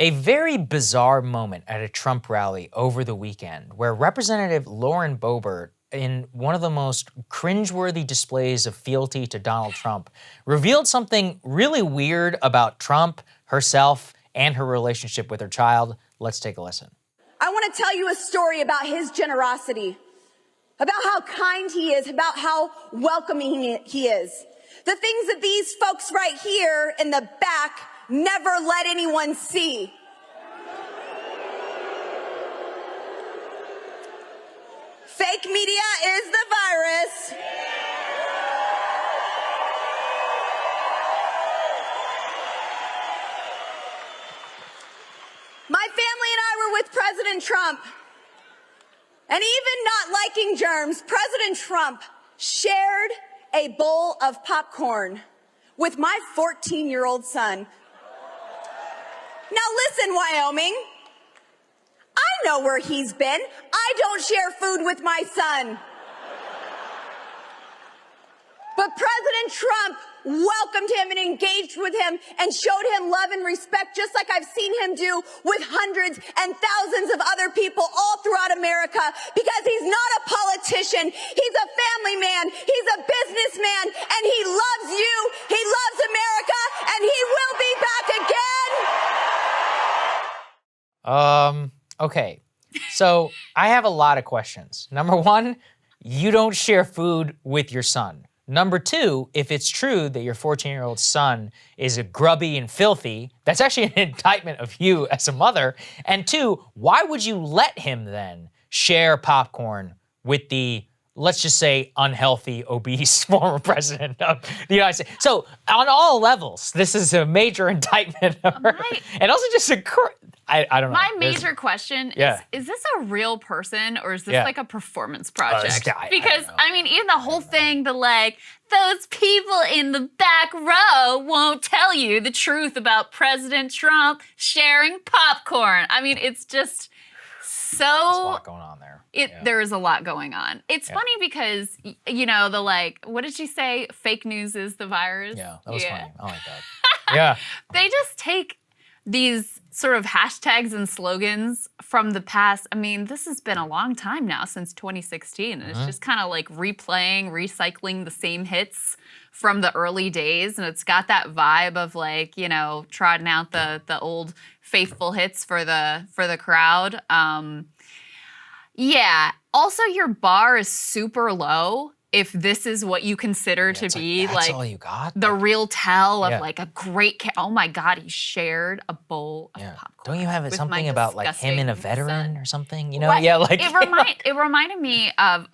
A very bizarre moment at a Trump rally over the weekend where Representative Lauren Boebert, in one of the most cringeworthy displays of fealty to Donald Trump, revealed something really weird about Trump, herself, and her relationship with her child. Let's take a listen. I want to tell you a story about his generosity, about how kind he is, about how welcoming he is. The things that these folks right here in the back never let anyone see. Fake media is the virus. My family and I were with President Trump. And even not liking germs, President Trump shared a bowl of popcorn with my 14-year-old son. Now listen, Wyoming, I know where he's been. I don't share food with my son. But President Trump welcomed him and engaged with him and showed him love and respect, just like I've seen him do with hundreds and thousands of other people all throughout America, because he's not a politician. He's a family man. He's a businessman, and he loves you. He loves America, and he will be back again. Okay. So I have a lot of questions. Number one, you don't share food with your son. Number two, if it's true that your 14-year-old son is a grubby and filthy, that's actually an indictment of you as a mother. And two, why would you let him then share popcorn with the, let's just say, unhealthy, obese former president of the United States? So on all levels, this is a major indictment of her. And also just I don't know. My major question is this a real person or is this like a performance project? Because, I mean, even the whole thing, those people in the back row won't tell you the truth about President Trump sharing popcorn. I mean, it's just so... There's a lot going on there. There is a lot going on. It's funny because, you know, what did she say? Fake news is the virus? Yeah, that was funny. I like that. Yeah. They just take these sort of hashtags and slogans from the past. I mean, this has been a long time now, since 2016, and it's just kind of like replaying, recycling the same hits from the early days, and it's got that vibe of like, you know, trotting out the old faithful hits for the crowd. Yeah. Also, your bar is super low if this is what you consider to be that's all you got? The real tell of like a great, oh my God, he shared a bowl of popcorn. Don't you have something about like him and a veteran or something? You know? What? Yeah, like it reminded me of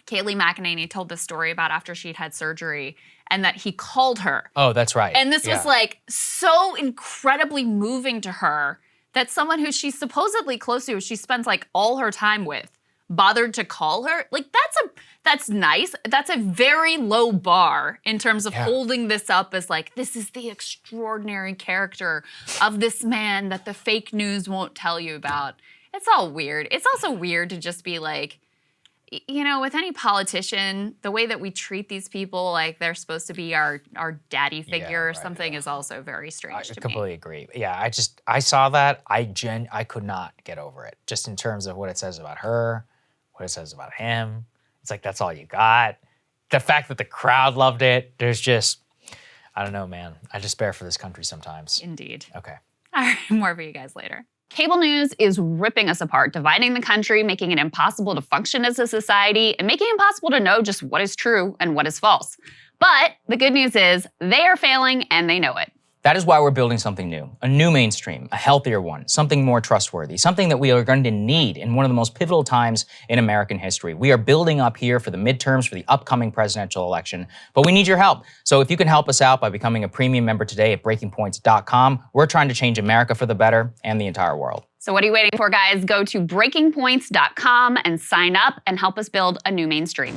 Kayleigh McEnany told this story about after she'd had surgery and that he called her. Oh, that's right. And this was like so incredibly moving to her that someone who she's supposedly close to, she spends like all her time with, bothered to call her. Like that's nice. That's a very low bar in terms of holding this up as like, this is the extraordinary character of this man that the fake news won't tell you about. It's all weird. It's also weird to just be like, you know, with any politician, the way that we treat these people like they're supposed to be our daddy figure or something is also very strange to me. I completely agree. Yeah, I saw that. I could not get over it, just in terms of what it says about her, what it says about him. It's like, that's all you got. The fact that the crowd loved it, there's just, I don't know, man. I despair for this country sometimes. Indeed. Okay. All right, more for you guys later. Cable news is ripping us apart, dividing the country, making it impossible to function as a society, and making it impossible to know just what is true and what is false. But the good news is they are failing and they know it. That is why we're building something new, a new mainstream, a healthier one, something more trustworthy, something that we are going to need in one of the most pivotal times in American history. We are building up here for the midterms, for the upcoming presidential election, but we need your help. So if you can help us out by becoming a premium member today at breakingpoints.com, we're trying to change America for the better and the entire world. So what are you waiting for, guys? Go to breakingpoints.com and sign up and help us build a new mainstream.